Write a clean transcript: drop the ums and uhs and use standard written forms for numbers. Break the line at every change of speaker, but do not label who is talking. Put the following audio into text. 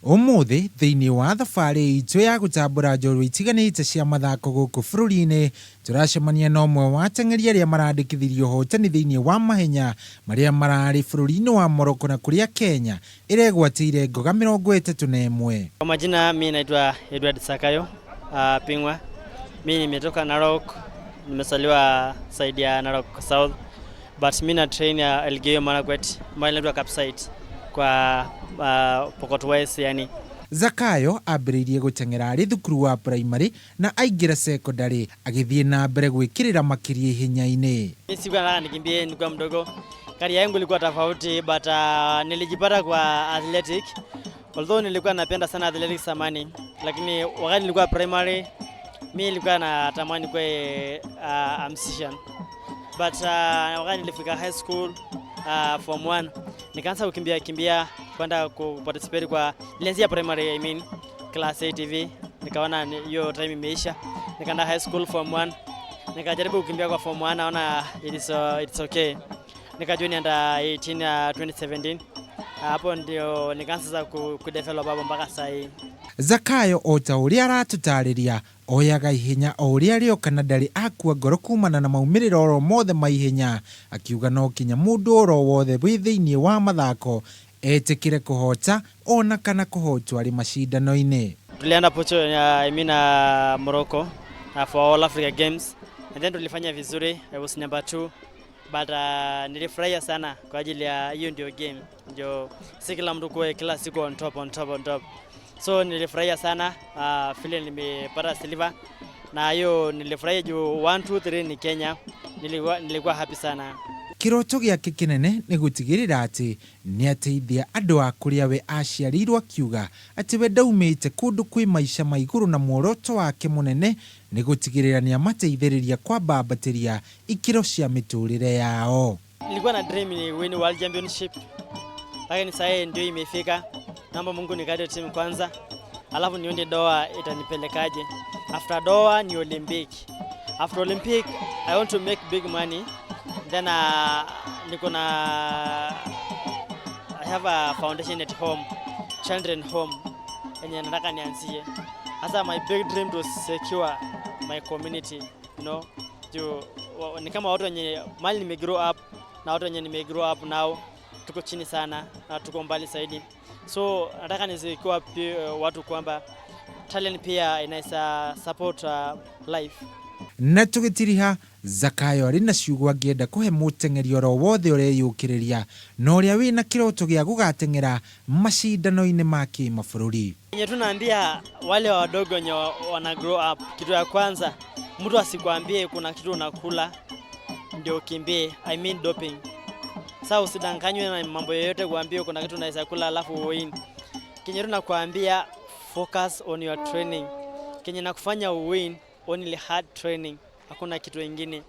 Umuthi thiini wa thabari itu ya gutambura njorua itiganite cia mathako guku bururi-ini turacemania na umwe wa ateng'eri aria marandikithirio hotani thiini wa mahenya maria marari bururi-ini wa Morocco na kuria Kenya iregwatĩire ngoga 31.
Kwa majina mimi naitwa Zakayo Pingwa. Mimi nimetoka Narok, nimesaliwa side ya Narok South, but mimi na train ya Elgeyo Marakwet, mbali naitwa Kapsait kwa Pokot West yani.
Zakayo ambĩrĩirie gũteng'era arĩ thukuru wa primary na aingĩra secondary agĩthiĩ na mbere gwĩkĩrĩra makĩria ihenya-ini.
Sikuwa nataka nikimbie nikiwa mdogo. Career yangu ilikuwa tofauti, but nilijipata kwa athletic. Although nilikuwa napenda sana athletics zamani, lakini wakati nilikuwa primary mimi nilikuwa natamani kuwa musician. But wakati nilifika high school form 1 nikaanza kukimbia kwenda kuparticipate kwa nilianzia primary, I mean class 8 TV. Nikaona hiyo time imeisha, nikaenda high school form 1 nikajaribu kukimbia kwa form 1, naona it's okay. Nikajoin under 18 2017. Hapo ndio nikaanza kudevelop hapo mpaka sasa hii.
Zakayo ota uria aratutariria oyaga ihenya o uria rioka na ndari akua ngoro kumana na maumiriro oro mothe ma ihenya, akiuga no kinya mundu oro wothe wi thiini wa mathako etikire kuhota ona kana kuhotwo ari macindano-ini.
Tulienda pocho I mean Morocco for all Africa Games, and then tulifanya vizuri. I was number 2, but nilifurahia sana kwa ajili ya hiyo ndio game, ndio si kila mtu kwa kila siku on top. So nilifurahia sana vile nimepata silver, na hiyo nilifurahia juu 1 2 3 ni Kenya. Nilikuwa happy sana.
Kiroto giake kinene ni gutigirira ati ni ateithia andu a kuria we aciarirwo, akiuga ati we ndaumite kundu kwi maisha maiguru na muoroto wake munene ni gutigirira ni amateithiriria kwambambatiria ikiro cia miturire yao.
Nilikuwa na dream ni win world championship, lakini sasa ndio imefika. Naomba Mungu nikaje timu kwanza, alafu nione Doha itanipelekaje. After Doha ni Olympic. After Olympic I want to make big money. Then I have a foundation at home, children home, enye nataka nianzie. Hasa my big dream to secure my community, you know. Ni kama watu wenye mali nime grow up na watu wenye nime grow up now tuko chini sana na tuko mbali zaidi. So nataka nisecure watu kwamba talent pia inaweza support life.
Na tugitiriha Zakayo ari na ciugo angienda kuhe muteng'eri oro wothe ureyukiriria na uria wina kiroto gia gugateng'era macindano-ini ma kimabũrũri.
Yenye tunaambia wale wadogo wenye wana grow up, kitu ya kwanza mtu asikwambie kuna kitu unakula ndio ukimbie, I mean doping. Sasa usidanganywe na mambo yoyote kuambia kuna kitu unaweza kula alafu win. Kenye tunakuambia focus on your training. Kenye nakufanya win only hard training, hakuna kitu kingine.